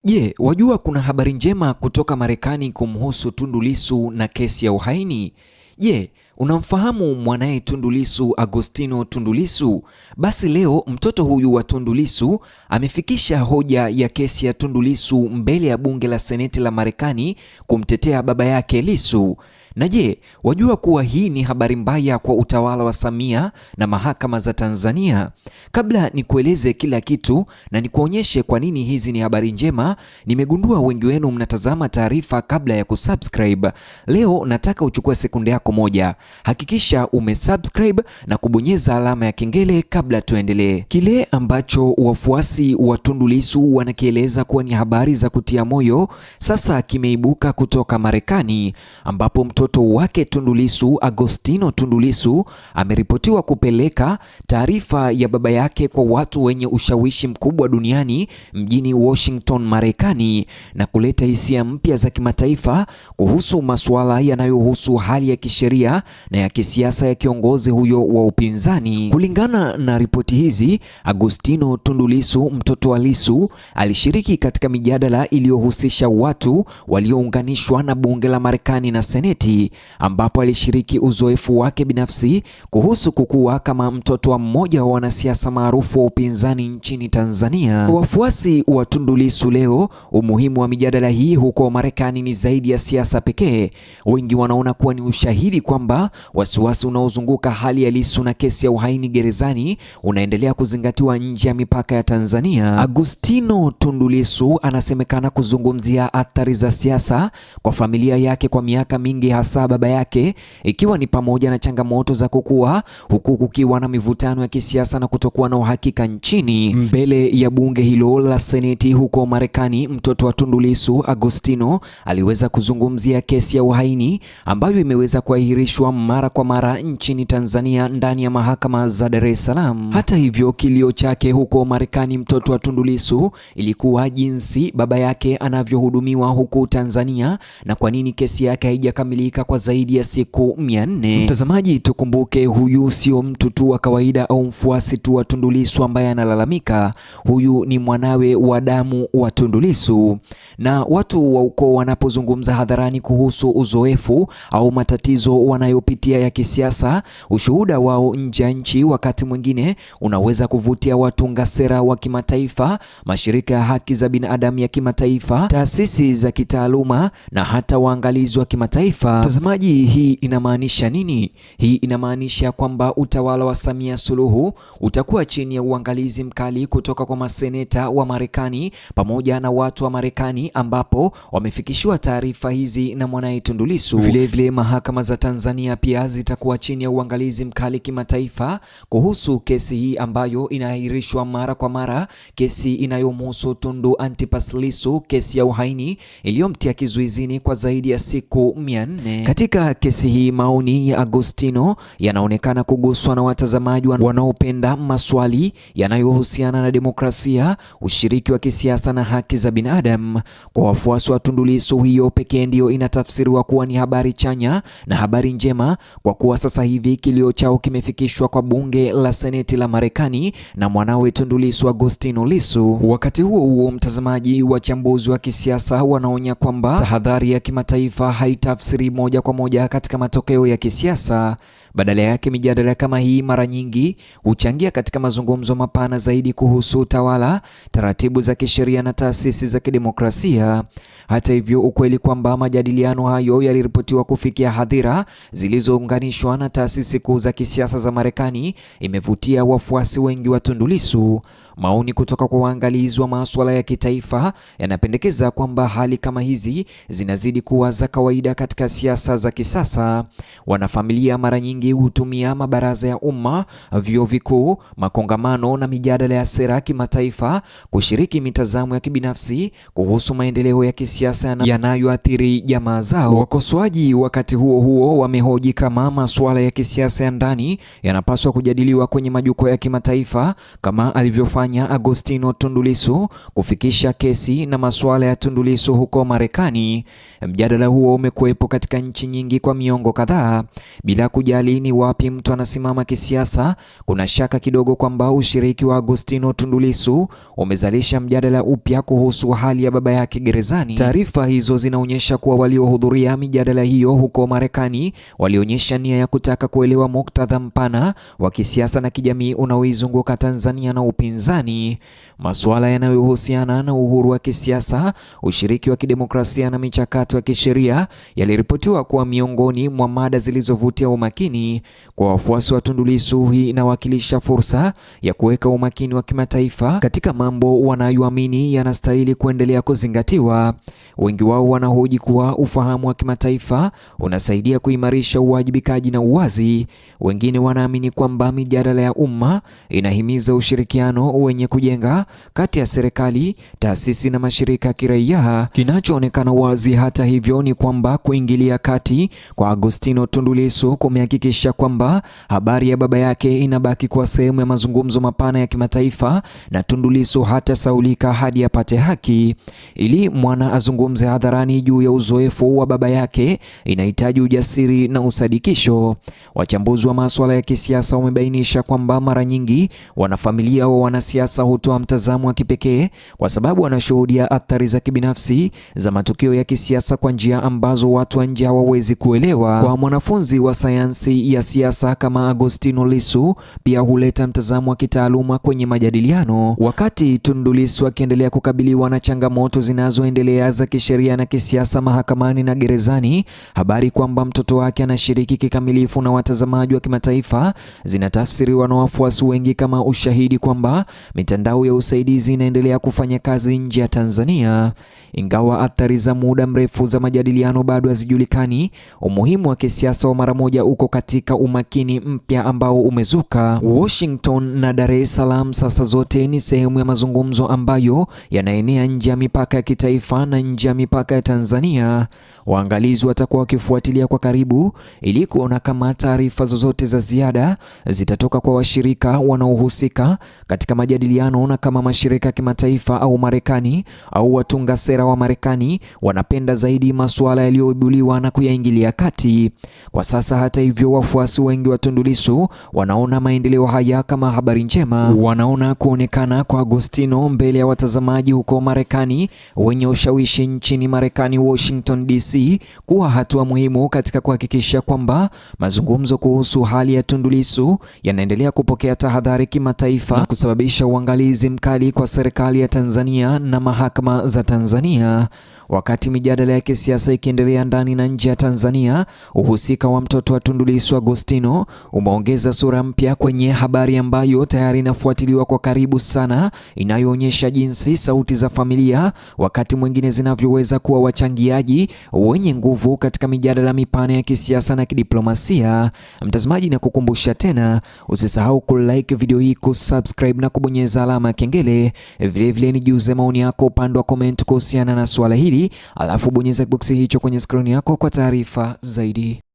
Je, wajua kuna habari njema kutoka Marekani kumhusu Tundu Lissu na kesi ya uhaini? Je, unamfahamu mwanaye Tundu Lissu, Agostino Tundu Lissu? Basi leo mtoto huyu wa Tundu Lissu amefikisha hoja ya kesi ya Tundu Lissu mbele ya bunge la Seneti la Marekani kumtetea baba yake Lissu. Na je, wajua kuwa hii ni habari mbaya kwa utawala wa Samia na mahakama za Tanzania? Kabla nikueleze kila kitu na nikuonyeshe kwa nini hizi ni habari njema, nimegundua wengi wenu mnatazama taarifa kabla ya kusubscribe. Leo nataka uchukue sekunde yako moja. Hakikisha umesubscribe na kubonyeza alama ya kengele kabla tuendelee. Kile ambacho wafuasi wa Tundu Lissu wanakieleza kuwa ni habari za kutia moyo, sasa kimeibuka kutoka Marekani, ambapo mtoto wake Tundu Lissu, Agostino Tundu Lissu, ameripotiwa kupeleka taarifa ya baba yake kwa watu wenye ushawishi mkubwa duniani mjini Washington, Marekani, na kuleta hisia mpya za kimataifa kuhusu masuala yanayohusu hali ya kisheria na ya kisiasa ya kiongozi huyo wa upinzani. Kulingana na ripoti hizi, Agostino Tundu Lissu, mtoto wa Lissu, alishiriki katika mijadala iliyohusisha watu waliounganishwa na bunge la Marekani na Seneti, ambapo alishiriki uzoefu wake binafsi kuhusu kukua kama mtoto wa mmoja wa wanasiasa maarufu wa upinzani nchini Tanzania. Wafuasi wa Tundu Lissu leo, umuhimu wa mijadala hii huko Marekani ni zaidi ya siasa pekee. Wengi wanaona kuwa ni ushahidi kwamba wasiwasi unaozunguka hali ya Lissu na kesi ya uhaini gerezani unaendelea kuzingatiwa nje ya mipaka ya Tanzania. Agostino Tundu Lissu anasemekana kuzungumzia athari za siasa kwa familia yake kwa miaka mingi, hasa baba yake, ikiwa ni pamoja na changamoto za kukua huku kukiwa na mivutano ya kisiasa na kutokuwa na uhakika nchini. Mbele ya bunge hilo la Seneti huko Marekani, mtoto wa Tundu Lissu, Agostino, aliweza kuzungumzia kesi ya uhaini ambayo imeweza kuahirishwa mara kwa mara nchini Tanzania ndani ya mahakama za Dar es Salaam. Hata hivyo, kilio chake huko Marekani, mtoto wa Tundu Lissu, ilikuwa jinsi baba yake anavyohudumiwa huku Tanzania na kwa nini kesi yake haijakamilika kwa zaidi ya siku 400. Mtazamaji, tukumbuke huyu sio mtu tu wa kawaida au mfuasi tu wa Tundu Lissu ambaye analalamika. Huyu ni mwanawe wa damu wa Tundu Lissu, na watu wa ukoo wanapozungumza hadharani kuhusu uzoefu au matatizo wanayopitia ya kisiasa, ushuhuda wao nje ya nchi wakati mwingine unaweza kuvutia watunga sera wa kimataifa, mashirika ya haki za binadamu ya kimataifa, taasisi za kitaaluma na hata waangalizi wa kimataifa. Mtazamaji, hii inamaanisha nini? Hii inamaanisha kwamba utawala wa Samia Suluhu utakuwa chini ya uangalizi mkali kutoka kwa maseneta wa Marekani pamoja na watu wa Marekani, ambapo wamefikishiwa taarifa hizi na mwanae Tundu Lissu. Vilevile mahakama za Tanzania pia zitakuwa chini ya uangalizi mkali kimataifa kuhusu kesi hii ambayo inaahirishwa mara kwa mara, kesi inayomhusu Tundu Antipas Lissu, kesi ya uhaini iliyomtia kizuizini kwa zaidi ya siku 400. Katika kesi hii, maoni ya Agostino yanaonekana kuguswa na watazamaji wanaopenda maswali yanayohusiana na demokrasia, ushiriki wa kisiasa na haki za binadamu. Kwa wafuasi wa Tundu Lissu, hiyo pekee ndio inatafsiriwa kuwa ni habari chanya na habari njema, kwa kuwa sasa hivi kilio chao kimefikishwa kwa bunge la Seneti la Marekani na mwanawe Tundu Lissu, Agostino Lissu. Wakati huo huo, mtazamaji, wachambuzi wa kisiasa wanaonya kwamba tahadhari ya kimataifa haitafsiri moja kwa moja katika matokeo ya kisiasa. Badala yake, mijadala kama hii mara nyingi huchangia katika mazungumzo mapana zaidi kuhusu utawala, taratibu za kisheria na taasisi za kidemokrasia. Hata hivyo, ukweli kwamba majadiliano hayo yaliripotiwa kufikia hadhira zilizounganishwa na taasisi kuu za kisiasa za Marekani imevutia wafuasi wengi wa Tundu Lissu. Maoni kutoka kwa waangalizi wa masuala ya kitaifa yanapendekeza kwamba hali kama hizi zinazidi kuwa za kawaida katika siasa za kisasa. Wanafamilia mara nyingi hutumia mabaraza ya umma, vyuo vikuu, makongamano na mijadala ya sera kimataifa kushiriki mitazamo ya kibinafsi kuhusu maendeleo ya kisiasa yanayoathiri jamaa zao. Wakosoaji wakati huo huo wamehoji kama masuala ya kisiasa ya ndani yanapaswa kujadiliwa kwenye majukwaa ya kimataifa kama alivyofanya Agostino Tundu Lissu kufikisha kesi na masuala ya Tundu Lissu huko Marekani. Mjadala huo umekuwepo katika nchi nyingi kwa miongo kadhaa bila kujali swali ni wapi mtu anasimama kisiasa, kuna shaka kidogo kwamba ushiriki wa Augustino Tundu Lissu umezalisha mjadala upya kuhusu hali ya baba yake gerezani. Taarifa hizo zinaonyesha kuwa waliohudhuria mijadala hiyo huko Marekani walionyesha nia ya kutaka kuelewa muktadha mpana wa kisiasa na kijamii unaoizunguka Tanzania na upinzani. Masuala yanayohusiana na uhuru wa kisiasa, ushiriki wa kidemokrasia na michakato ya kisheria yaliripotiwa kuwa miongoni mwa mada zilizovutia umakini. Kwa wafuasi wa Tundu Lissu, hii inawakilisha fursa ya kuweka umakini wa kimataifa katika mambo wanayoamini yanastahili kuendelea kuzingatiwa. Wengi wao wanahoji kuwa ufahamu wa kimataifa unasaidia kuimarisha uwajibikaji na uwazi. Wengine wanaamini kwamba mijadala ya umma inahimiza ushirikiano wenye kujenga kati ya serikali, taasisi na mashirika ya kiraia. Kinachoonekana wazi hata hivyo ni kwamba kuingilia kati kwa Augustino Tundu Lissu kumehakikisha kwamba habari ya baba yake inabaki kuwa sehemu ya mazungumzo mapana ya kimataifa, na Tundu Lissu hatasaulika hadi apate haki. Ili mwana azungumze hadharani juu ya uzoefu wa baba yake inahitaji ujasiri na usadikisho. Wachambuzi wa masuala ya kisiasa wamebainisha kwamba mara nyingi wanafamilia wa wanasiasa hutoa mtazamo wa kipekee kwa sababu wanashuhudia athari za kibinafsi za matukio ya kisiasa kwa njia ambazo watu wa nje hawawezi kuelewa. Kwa mwanafunzi wa sayansi ya siasa kama Augustino Lissu, pia huleta mtazamo wa kitaaluma kwenye majadiliano. Wakati Tundu Lissu akiendelea kukabiliwa na changamoto zinazoendelea za kisheria na kisiasa mahakamani na gerezani, habari kwamba mtoto wake anashiriki kikamilifu na watazamaji wa kimataifa zinatafsiriwa na wafuasi wengi kama ushahidi kwamba mitandao ya usaidizi inaendelea kufanya kazi nje ya Tanzania. Ingawa athari za muda mrefu za majadiliano bado hazijulikani, umuhimu wa kisiasa wa mara moja uko katika umakini mpya ambao umezuka. Washington na Dar es Salaam sasa zote ni sehemu ya mazungumzo ambayo yanaenea nje ya mipaka ya kitaifa na nje ya mipaka ya Tanzania. Waangalizi watakuwa wakifuatilia kwa karibu ili kuona kama taarifa zozote za ziada zitatoka kwa washirika wanaohusika katika majadiliano, na kama mashirika ya kimataifa au Marekani au watunga sera wa Marekani wanapenda zaidi masuala yaliyoibuliwa na kuyaingilia kati. Kwa sasa hata hivyo, wafuasi wengi wa Tundu Lissu wanaona maendeleo haya kama habari njema. Wanaona kuonekana kwa Augustino mbele ya watazamaji huko Marekani wenye ushawishi nchini Marekani, Washington DC, kuwa hatua muhimu katika kuhakikisha kwamba mazungumzo kuhusu hali ya Tundu Lissu yanaendelea kupokea tahadhari kimataifa na kusababisha uangalizi mkali kwa serikali ya Tanzania na mahakama za Tanzania. Wakati mijadala ya kisiasa ikiendelea ndani na nje ya Tanzania, uhusika wa mtoto wa Tundu Lissu, Augustino, umeongeza sura mpya kwenye habari ambayo tayari inafuatiliwa kwa karibu sana, inayoonyesha jinsi sauti za familia wakati mwingine zinavyoweza kuwa wachangiaji wenye nguvu katika mijadala mipana ya kisiasa na kidiplomasia. Mtazamaji, na kukumbusha tena, usisahau kulike video hii, kusubscribe na kubonyeza alama ya kengele. Vilevile nijuze maoni yako upande wa comment kuhusiana na swala hili, alafu bonyeza box hicho kwenye screen yako kwa taarifa zaidi.